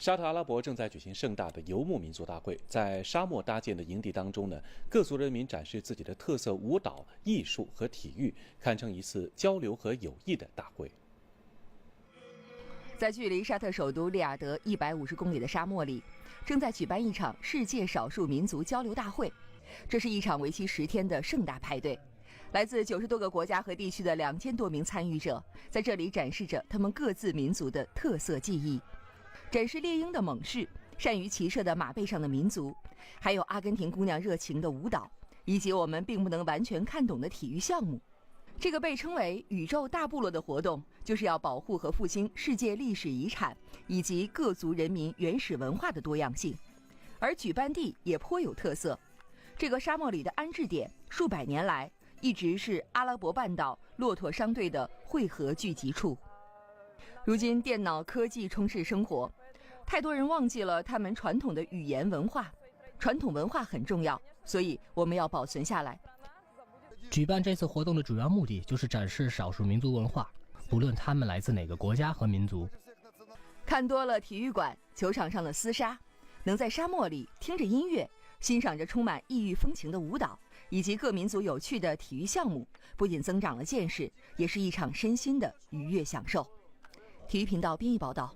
沙特阿拉伯正在举行盛大的游牧民族大会，在沙漠搭建的营地当中呢，各族人民展示自己的特色舞蹈、艺术和体育，堪称一次交流和友谊的大会。在距离沙特首都利雅得150公里的沙漠里，正在举办一场世界少数民族交流大会。这是一场为期10天的盛大派对，来自90多个国家和地区的2000多名参与者，在这里展示着他们各自民族的特色技艺。展示猎鹰的猛士，善于骑射的马背上的民族，还有阿根廷姑娘热情的舞蹈，以及我们并不能完全看懂的体育项目。这个被称为宇宙大部落的活动，就是要保护和复兴世界历史遗产以及各族人民原始文化的多样性。而举办地也颇有特色，这个沙漠里的安置点数百年来一直是阿拉伯半岛骆驼商队的汇合聚集处。如今电脑科技充斥生活，太多人忘记了他们传统的语言文化。传统文化很重要，所以我们要保存下来。举办这次活动的主要目的就是展示少数民族文化，不论他们来自哪个国家和民族。看多了体育馆、球场上的厮杀，能在沙漠里听着音乐，欣赏着充满异域风情的舞蹈，以及各民族有趣的体育项目，不仅增长了见识，也是一场身心的愉悦享受。体育频道编译报道。